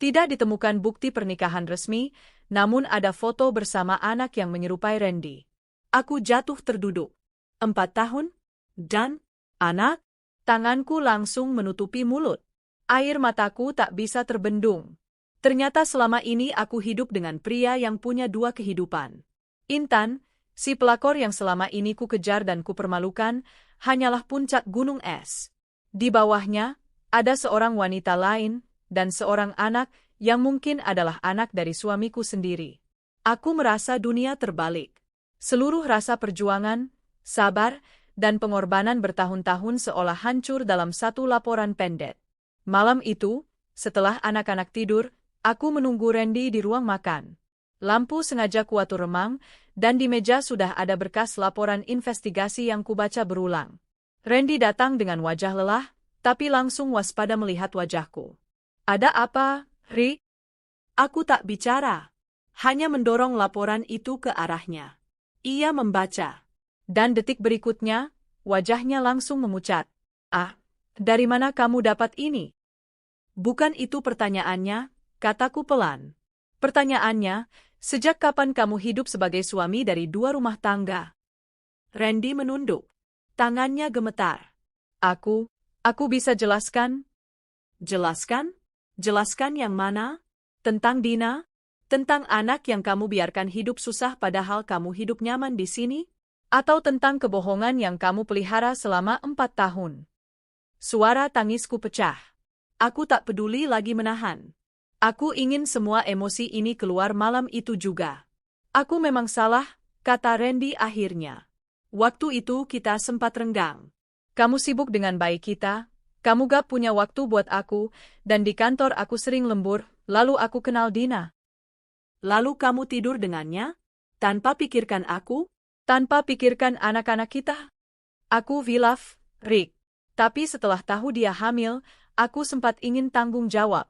Tidak ditemukan bukti pernikahan resmi, namun ada foto bersama anak yang menyerupai Randy. Aku jatuh terduduk. 4 tahun? Dan? Anak? Tanganku langsung menutupi mulut. Air mataku tak bisa terbendung. Ternyata selama ini aku hidup dengan pria yang punya 2 kehidupan. Intan, si pelakor yang selama ini ku kejar dan ku permalukan, hanyalah puncak gunung es. Di bawahnya, ada seorang wanita lain, dan seorang anak yang mungkin adalah anak dari suamiku sendiri. Aku merasa dunia terbalik. Seluruh rasa perjuangan, sabar, dan pengorbanan bertahun-tahun seolah hancur dalam satu laporan pendek. Malam itu, setelah anak-anak tidur, aku menunggu Randy di ruang makan. Lampu sengaja kuatur remang, dan di meja sudah ada berkas laporan investigasi yang kubaca berulang. Randy datang dengan wajah lelah, tapi langsung waspada melihat wajahku. Ada apa, Rick? Aku tak bicara. Hanya mendorong laporan itu ke arahnya. Ia membaca. Dan detik berikutnya, wajahnya langsung memucat. Ah, dari mana kamu dapat ini? Bukan itu pertanyaannya, kataku pelan. Pertanyaannya, sejak kapan kamu hidup sebagai suami dari 2 rumah tangga? Randy menunduk. Tangannya gemetar. Aku bisa jelaskan? Jelaskan? Jelaskan yang mana? Tentang Dina? Tentang anak yang kamu biarkan hidup susah padahal kamu hidup nyaman di sini? Atau tentang kebohongan yang kamu pelihara selama 4 tahun? Suara tangisku pecah. Aku tak peduli lagi menahan. Aku ingin semua emosi ini keluar malam itu juga. Aku memang salah, kata Randy akhirnya. Waktu itu kita sempat renggang. Kamu sibuk dengan bayi kita, kamu gak punya waktu buat aku, dan di kantor aku sering lembur, lalu aku kenal Dina. Lalu kamu tidur dengannya? Tanpa pikirkan aku? Tanpa pikirkan anak-anak kita? Aku hilaf, Rick. Tapi setelah tahu dia hamil, aku sempat ingin tanggung jawab.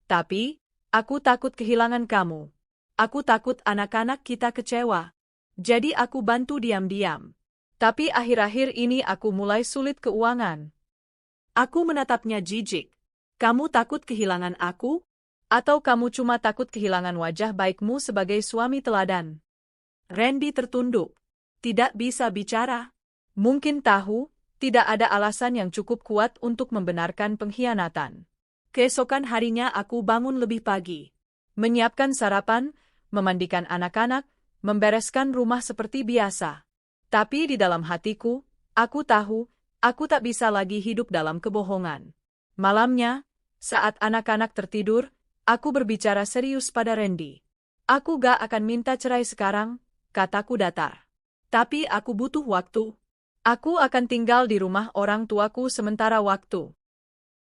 Tapi, aku takut kehilangan kamu. Aku takut anak-anak kita kecewa. Jadi aku bantu diam-diam. Tapi akhir-akhir ini aku mulai sulit keuangan. Aku menatapnya jijik. Kamu takut kehilangan aku? Atau kamu cuma takut kehilangan wajah baikmu sebagai suami teladan? Randy tertunduk. Tidak bisa bicara. Mungkin tahu, tidak ada alasan yang cukup kuat untuk membenarkan pengkhianatan. Keesokan harinya aku bangun lebih pagi. Menyiapkan sarapan, memandikan anak-anak, membereskan rumah seperti biasa. Tapi di dalam hatiku, aku tahu, aku tak bisa lagi hidup dalam kebohongan. Malamnya, saat anak-anak tertidur, aku berbicara serius pada Randy. Aku gak akan minta cerai sekarang, kataku datar. Tapi aku butuh waktu. Aku akan tinggal di rumah orang tuaku sementara waktu.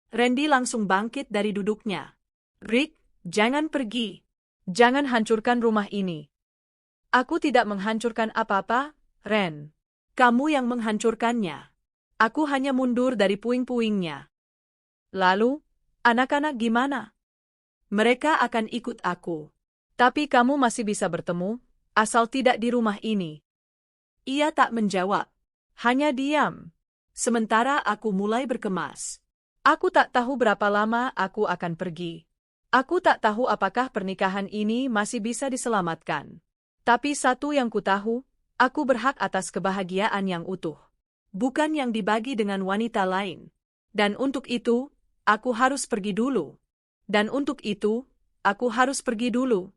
Randy langsung bangkit dari duduknya. Rick, jangan pergi. Jangan hancurkan rumah ini. Aku tidak menghancurkan apa-apa, Ren. Kamu yang menghancurkannya. Aku hanya mundur dari puing-puingnya. Lalu, anak-anak gimana? Mereka akan ikut aku. Tapi kamu masih bisa bertemu, asal tidak di rumah ini. Ia tak menjawab. Hanya diam. Sementara aku mulai berkemas. Aku tak tahu berapa lama aku akan pergi. Aku tak tahu apakah pernikahan ini masih bisa diselamatkan. Tapi satu yang ku tahu, aku berhak atas kebahagiaan yang utuh. Bukan yang dibagi dengan wanita lain. Dan untuk itu, aku harus pergi dulu. Dan untuk itu, aku harus pergi dulu.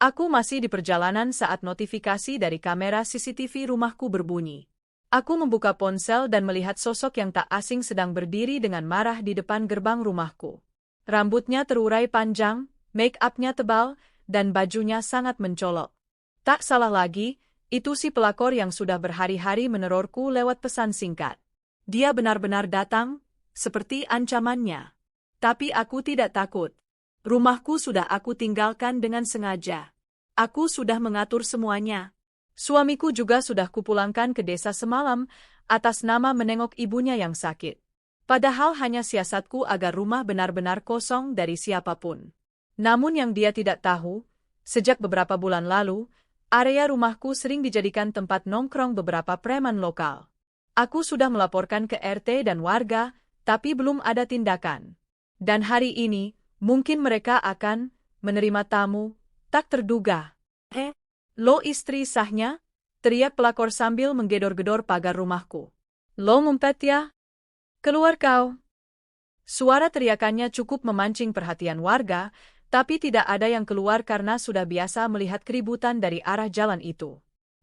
Aku masih di perjalanan saat notifikasi dari kamera CCTV rumahku berbunyi. Aku membuka ponsel dan melihat sosok yang tak asing sedang berdiri dengan marah di depan gerbang rumahku. Rambutnya terurai panjang, make-up-nya tebal, dan bajunya sangat mencolok. Tak salah lagi, itu si pelakor yang sudah berhari-hari menerorku lewat pesan singkat. Dia benar-benar datang, seperti ancamannya. Tapi aku tidak takut. Rumahku sudah aku tinggalkan dengan sengaja. Aku sudah mengatur semuanya. Suamiku juga sudah kupulangkan ke desa semalam, atas nama menengok ibunya yang sakit. Padahal hanya siasatku agar rumah benar-benar kosong dari siapapun. Namun yang dia tidak tahu, sejak beberapa bulan lalu, area rumahku sering dijadikan tempat nongkrong beberapa preman lokal. Aku sudah melaporkan ke RT dan warga, tapi belum ada tindakan. Dan hari ini, mungkin mereka akan menerima tamu tak terduga. Lo istri sahnya? Teriak pelakor sambil menggedor-gedor pagar rumahku. Lo ngumpet ya? Keluar kau! Suara teriakannya cukup memancing perhatian warga, tapi tidak ada yang keluar karena sudah biasa melihat keributan dari arah jalan itu.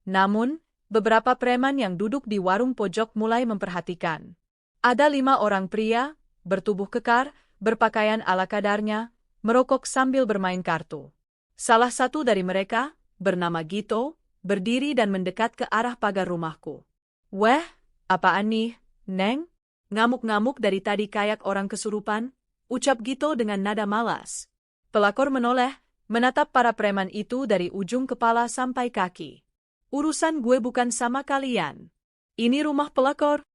Namun, beberapa preman yang duduk di warung pojok mulai memperhatikan. Ada 5 orang pria, bertubuh kekar, berpakaian ala kadarnya, merokok sambil bermain kartu. Salah satu dari mereka, bernama Gito, berdiri dan mendekat ke arah pagar rumahku. Weh, apaan nih, Neng? Ngamuk-ngamuk dari tadi kayak orang kesurupan, ucap Gito dengan nada malas. Pelakor menoleh, menatap para preman itu dari ujung kepala sampai kaki. Urusan gue bukan sama kalian. Ini rumah pelakor.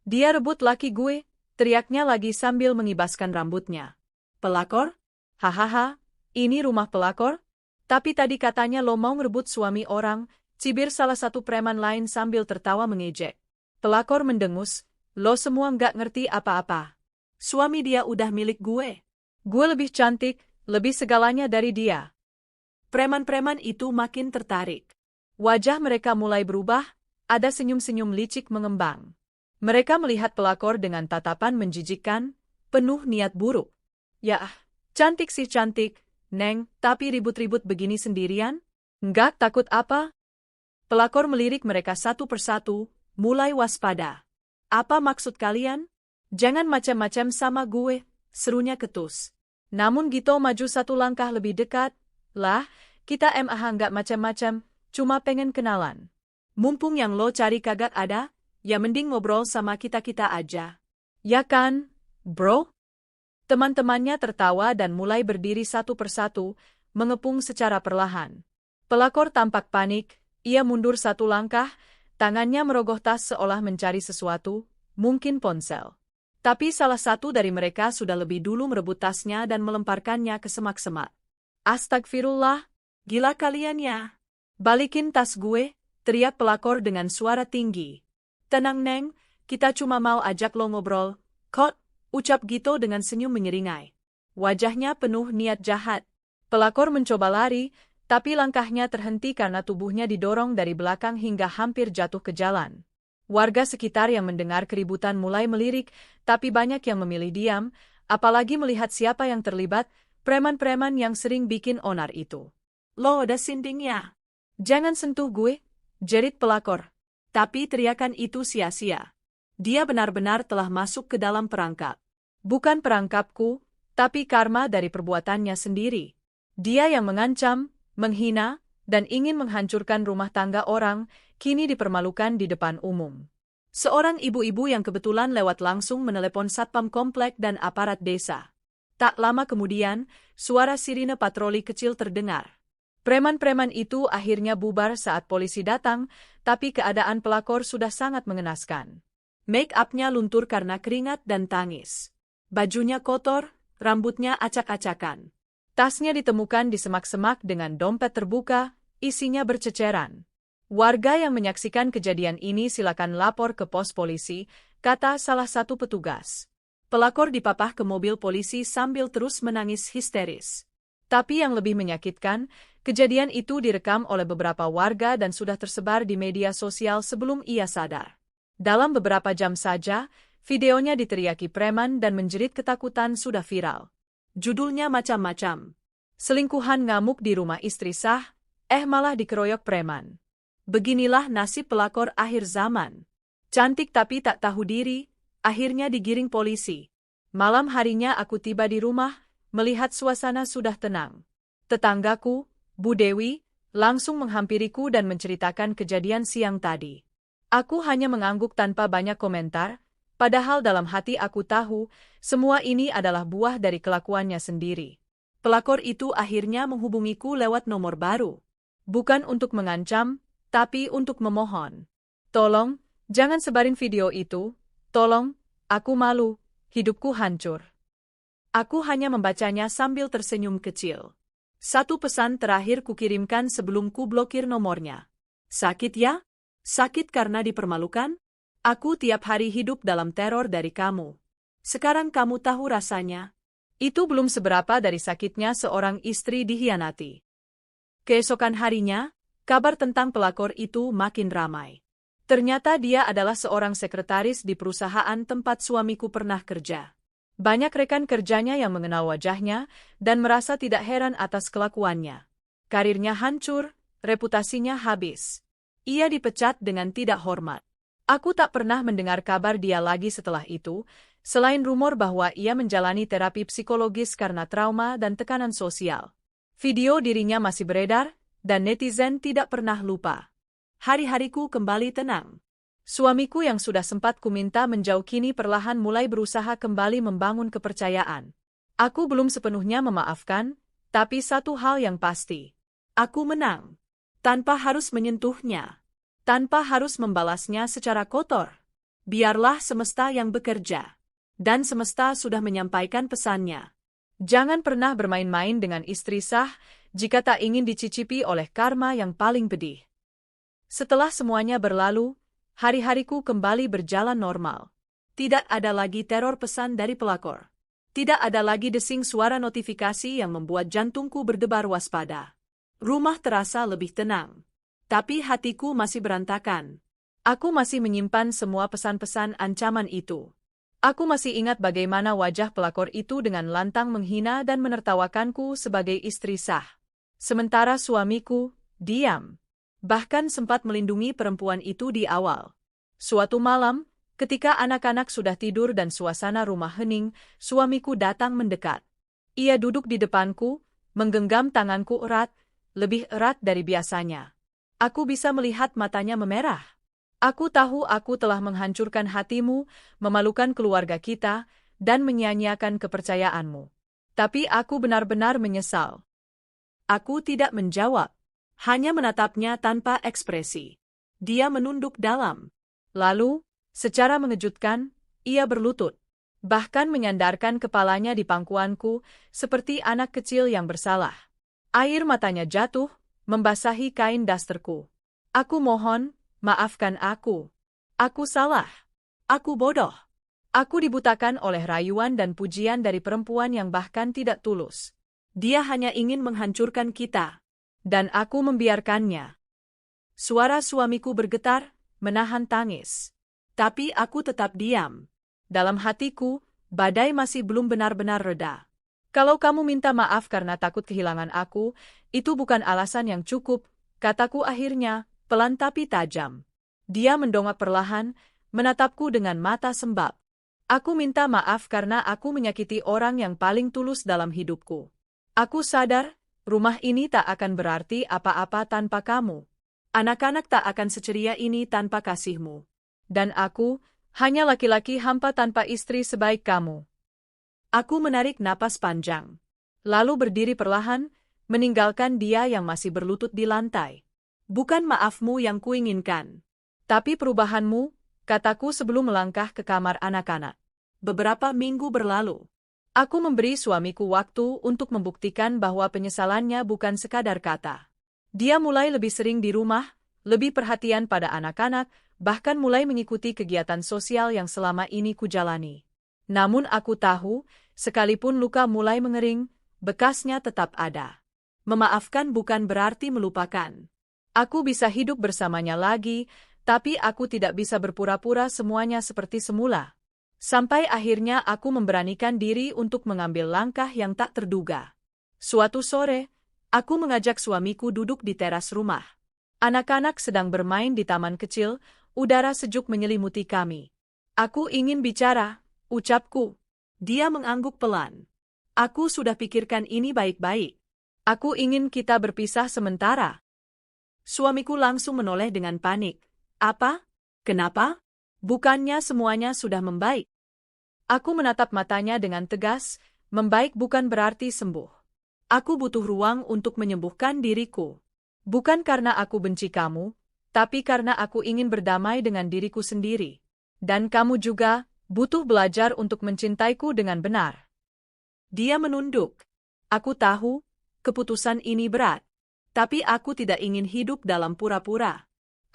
Dia rebut laki gue, teriaknya lagi sambil mengibaskan rambutnya. Pelakor? Hahaha, ini rumah pelakor? Tapi tadi katanya lo mau ngerebut suami orang, cibir salah satu preman lain sambil tertawa mengejek. Pelakor mendengus, lo semua nggak ngerti apa-apa. Suami dia udah milik gue. Gue lebih cantik, lebih segalanya dari dia. Preman-preman itu makin tertarik. Wajah mereka mulai berubah, ada senyum-senyum licik mengembang. Mereka melihat pelakor dengan tatapan menjijikkan, penuh niat buruk. Ya, cantik sih cantik, Neng, tapi ribut-ribut begini sendirian? Nggak takut apa? Pelakor melirik mereka satu persatu, mulai waspada. Apa maksud kalian? Jangan macam-macam sama gue, serunya ketus. Namun Gito maju satu langkah lebih dekat. Lah, kita nggak macam-macam, cuma pengen kenalan. Mumpung yang lo cari kagak ada, ya mending ngobrol sama kita-kita aja. Ya kan, bro? Teman-temannya tertawa dan mulai berdiri satu persatu, mengepung secara perlahan. Pelakor tampak panik, ia mundur satu langkah, tangannya merogoh tas seolah mencari sesuatu, mungkin ponsel. Tapi salah satu dari mereka sudah lebih dulu merebut tasnya dan melemparkannya ke semak-semak. Astagfirullah, gila kalian ya. Balikin tas gue, teriak pelakor dengan suara tinggi. Tenang Neng, kita cuma mau ajak lo ngobrol. Kot, ucap Gito dengan senyum menyeringai. Wajahnya penuh niat jahat. Pelakor mencoba lari, tapi langkahnya terhenti karena tubuhnya didorong dari belakang hingga hampir jatuh ke jalan. Warga sekitar yang mendengar keributan mulai melirik, tapi banyak yang memilih diam, apalagi melihat siapa yang terlibat, preman-preman yang sering bikin onar itu. Lo udah sinding ya? Jangan sentuh gue, jerit pelakor. Tapi teriakan itu sia-sia. Dia benar-benar telah masuk ke dalam perangkap. Bukan perangkapku, tapi karma dari perbuatannya sendiri. Dia yang mengancam, menghina, dan ingin menghancurkan rumah tangga orang, kini dipermalukan di depan umum. Seorang ibu-ibu yang kebetulan lewat langsung menelepon satpam komplek dan aparat desa. Tak lama kemudian, suara sirine patroli kecil terdengar. Preman-preman itu akhirnya bubar saat polisi datang, tapi keadaan pelakor sudah sangat mengenaskan. Make-up-nya luntur karena keringat dan tangis. Bajunya kotor, rambutnya acak-acakan. Tasnya ditemukan di semak-semak dengan dompet terbuka, isinya berceceran. Warga yang menyaksikan kejadian ini silakan lapor ke pos polisi, kata salah satu petugas. Pelakor dipapah ke mobil polisi sambil terus menangis histeris. Tapi yang lebih menyakitkan, kejadian itu direkam oleh beberapa warga dan sudah tersebar di media sosial sebelum ia sadar. Dalam beberapa jam saja, videonya diteriaki preman dan menjerit ketakutan sudah viral. Judulnya macam-macam. Selingkuhan ngamuk di rumah istri sah, malah dikeroyok preman. Beginilah nasib pelakor akhir zaman. Cantik tapi tak tahu diri, akhirnya digiring polisi. Malam harinya aku tiba di rumah, melihat suasana sudah tenang. Tetanggaku, Bu Dewi, langsung menghampiriku dan menceritakan kejadian siang tadi. Aku hanya mengangguk tanpa banyak komentar, padahal dalam hati aku tahu, semua ini adalah buah dari kelakuannya sendiri. Pelakor itu akhirnya menghubungiku lewat nomor baru. Bukan untuk mengancam, tapi untuk memohon. Tolong, jangan sebarin video itu, tolong, aku malu, hidupku hancur. Aku hanya membacanya sambil tersenyum kecil. Satu pesan terakhir kukirimkan sebelum ku blokir nomornya. Sakit ya? Sakit karena dipermalukan? Aku tiap hari hidup dalam teror dari kamu. Sekarang kamu tahu rasanya. Itu belum seberapa dari sakitnya seorang istri dikhianati. Keesokan harinya, kabar tentang pelakor itu makin ramai. Ternyata dia adalah seorang sekretaris di perusahaan tempat suamiku pernah kerja. Banyak rekan kerjanya yang mengenal wajahnya dan merasa tidak heran atas kelakuannya. Karirnya hancur, reputasinya habis. Ia dipecat dengan tidak hormat. Aku tak pernah mendengar kabar dia lagi setelah itu, selain rumor bahwa ia menjalani terapi psikologis karena trauma dan tekanan sosial. Video dirinya masih beredar, dan netizen tidak pernah lupa. Hari-hariku kembali tenang. Suamiku yang sudah sempat kuminta menjauh kini perlahan mulai berusaha kembali membangun kepercayaan. Aku belum sepenuhnya memaafkan, tapi satu hal yang pasti. Aku menang. Tanpa harus menyentuhnya. Tanpa harus membalasnya secara kotor. Biarlah semesta yang bekerja. Dan semesta sudah menyampaikan pesannya. Jangan pernah bermain-main dengan istri sah jika tak ingin dicicipi oleh karma yang paling pedih. Setelah semuanya berlalu, hari-hariku kembali berjalan normal. Tidak ada lagi teror pesan dari pelakor. Tidak ada lagi desing suara notifikasi yang membuat jantungku berdebar waspada. Rumah terasa lebih tenang. Tapi hatiku masih berantakan. Aku masih menyimpan semua pesan-pesan ancaman itu. Aku masih ingat bagaimana wajah pelakor itu dengan lantang menghina dan menertawakanku sebagai istri sah. Sementara suamiku, diam. Bahkan sempat melindungi perempuan itu di awal. Suatu malam, ketika anak-anak sudah tidur dan suasana rumah hening, suamiku datang mendekat. Ia duduk di depanku, menggenggam tanganku erat, lebih erat dari biasanya. Aku bisa melihat matanya memerah. Aku tahu aku telah menghancurkan hatimu, memalukan keluarga kita, dan menyia-nyiakan kepercayaanmu. Tapi aku benar-benar menyesal. Aku tidak menjawab. Hanya menatapnya tanpa ekspresi. Dia menunduk dalam. Lalu, secara mengejutkan, ia berlutut. Bahkan menyandarkan kepalanya di pangkuanku, seperti anak kecil yang bersalah. Air matanya jatuh, membasahi kain dasterku. Aku mohon, maafkan aku. Aku salah. Aku bodoh. Aku dibutakan oleh rayuan dan pujian dari perempuan yang bahkan tidak tulus. Dia hanya ingin menghancurkan kita. Dan aku membiarkannya. Suara suamiku bergetar, menahan tangis. Tapi aku tetap diam. Dalam hatiku, badai masih belum benar-benar reda. Kalau kamu minta maaf karena takut kehilangan aku, itu bukan alasan yang cukup, kataku akhirnya, pelan tapi tajam. Dia mendongak perlahan, menatapku dengan mata sembab. Aku minta maaf karena aku menyakiti orang yang paling tulus dalam hidupku. Aku sadar, rumah ini tak akan berarti apa-apa tanpa kamu. Anak-anak tak akan seceria ini tanpa kasihmu. Dan aku, hanya laki-laki hampa tanpa istri sebaik kamu. Aku menarik napas panjang. Lalu berdiri perlahan, meninggalkan dia yang masih berlutut di lantai. Bukan maafmu yang kuinginkan. Tapi perubahanmu, kataku sebelum melangkah ke kamar anak-anak. Beberapa minggu berlalu. Aku memberi suamiku waktu untuk membuktikan bahwa penyesalannya bukan sekadar kata. Dia mulai lebih sering di rumah, lebih perhatian pada anak-anak, bahkan mulai mengikuti kegiatan sosial yang selama ini kujalani. Namun aku tahu, sekalipun luka mulai mengering, bekasnya tetap ada. Memaafkan bukan berarti melupakan. Aku bisa hidup bersamanya lagi, tapi aku tidak bisa berpura-pura semuanya seperti semula. Sampai akhirnya aku memberanikan diri untuk mengambil langkah yang tak terduga. Suatu sore, aku mengajak suamiku duduk di teras rumah. Anak-anak sedang bermain di taman kecil, udara sejuk menyelimuti kami. Aku ingin bicara, ucapku. Dia mengangguk pelan. Aku sudah pikirkan ini baik-baik. Aku ingin kita berpisah sementara. Suamiku langsung menoleh dengan panik. Apa? Kenapa? Bukannya semuanya sudah membaik. Aku menatap matanya dengan tegas, membaik bukan berarti sembuh. Aku butuh ruang untuk menyembuhkan diriku. Bukan karena aku benci kamu, tapi karena aku ingin berdamai dengan diriku sendiri. Dan kamu juga butuh belajar untuk mencintaiku dengan benar. Dia menunduk. Aku tahu, keputusan ini berat. Tapi aku tidak ingin hidup dalam pura-pura.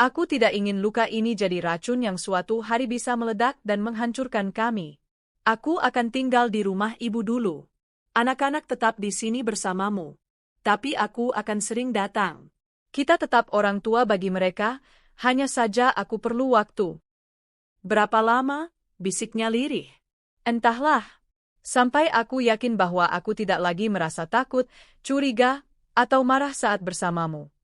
Aku tidak ingin luka ini jadi racun yang suatu hari bisa meledak dan menghancurkan kami. Aku akan tinggal di rumah ibu dulu. Anak-anak tetap di sini bersamamu. Tapi aku akan sering datang. Kita tetap orang tua bagi mereka, hanya saja aku perlu waktu. Berapa lama? Bisiknya lirih. Entahlah. Sampai aku yakin bahwa aku tidak lagi merasa takut, curiga, atau marah saat bersamamu.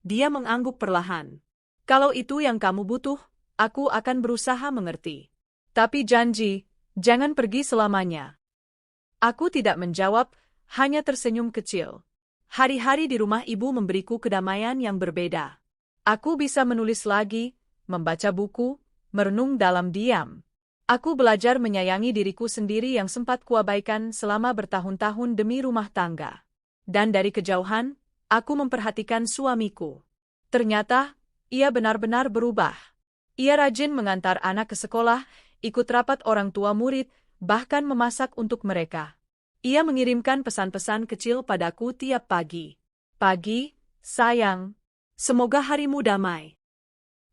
Dia mengangguk perlahan. Kalau itu yang kamu butuh, aku akan berusaha mengerti. Tapi janji, jangan pergi selamanya. Aku tidak menjawab, hanya tersenyum kecil. Hari-hari di rumah ibu memberiku kedamaian yang berbeda. Aku bisa menulis lagi, membaca buku, merenung dalam diam. Aku belajar menyayangi diriku sendiri yang sempat kuabaikan selama bertahun-tahun demi rumah tangga. Dan dari kejauhan, aku memperhatikan suamiku. Ternyata, ia benar-benar berubah. Ia rajin mengantar anak ke sekolah, ikut rapat orang tua murid, bahkan memasak untuk mereka. Ia mengirimkan pesan-pesan kecil padaku tiap pagi. Pagi, sayang. Semoga harimu damai.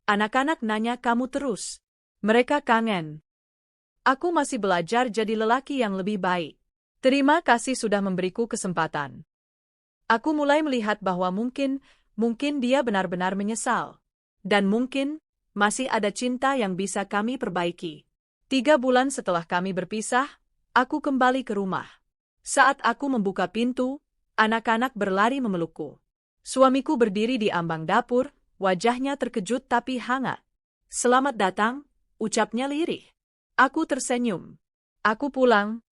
Anak-anak nanya kamu terus. Mereka kangen. Aku masih belajar jadi lelaki yang lebih baik. Terima kasih sudah memberiku kesempatan. Aku mulai melihat bahwa mungkin dia benar-benar menyesal. Dan mungkin, masih ada cinta yang bisa kami perbaiki. 3 bulan setelah kami berpisah, aku kembali ke rumah. Saat aku membuka pintu, anak-anak berlari memelukku. Suamiku berdiri di ambang dapur, wajahnya terkejut tapi hangat. Selamat datang, ucapnya lirih. Aku tersenyum. Aku pulang.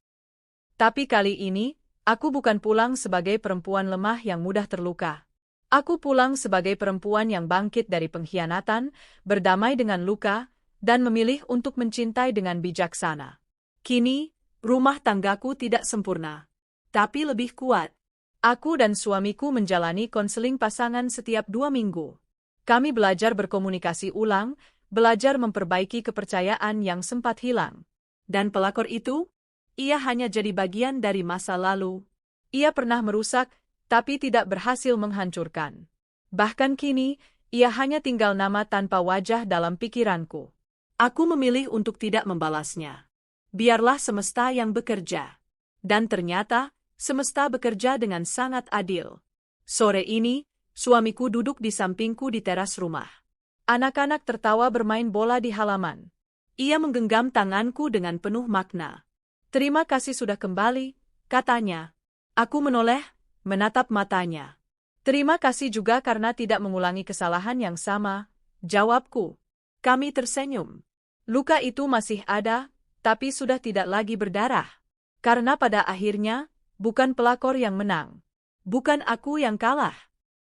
Tapi kali ini, aku bukan pulang sebagai perempuan lemah yang mudah terluka. Aku pulang sebagai perempuan yang bangkit dari pengkhianatan, berdamai dengan luka, dan memilih untuk mencintai dengan bijaksana. Kini, rumah tanggaku tidak sempurna, tapi lebih kuat. Aku dan suamiku menjalani konseling pasangan setiap 2 minggu. Kami belajar berkomunikasi ulang, belajar memperbaiki kepercayaan yang sempat hilang. Dan pelakor itu, ia hanya jadi bagian dari masa lalu. Ia pernah merusak, tapi tidak berhasil menghancurkan. Bahkan kini, ia hanya tinggal nama tanpa wajah dalam pikiranku. Aku memilih untuk tidak membalasnya. Biarlah semesta yang bekerja. Dan ternyata, semesta bekerja dengan sangat adil. Sore ini, suamiku duduk di sampingku di teras rumah. Anak-anak tertawa bermain bola di halaman. Ia menggenggam tanganku dengan penuh makna. Terima kasih sudah kembali, katanya. Aku menoleh, menatap matanya. Terima kasih juga karena tidak mengulangi kesalahan yang sama, jawabku. Kami tersenyum. Luka itu masih ada, tapi sudah tidak lagi berdarah. Karena pada akhirnya, bukan pelakor yang menang. Bukan aku yang kalah.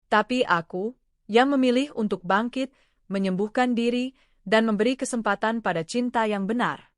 Tapi aku, yang memilih untuk bangkit, menyembuhkan diri, dan memberi kesempatan pada cinta yang benar.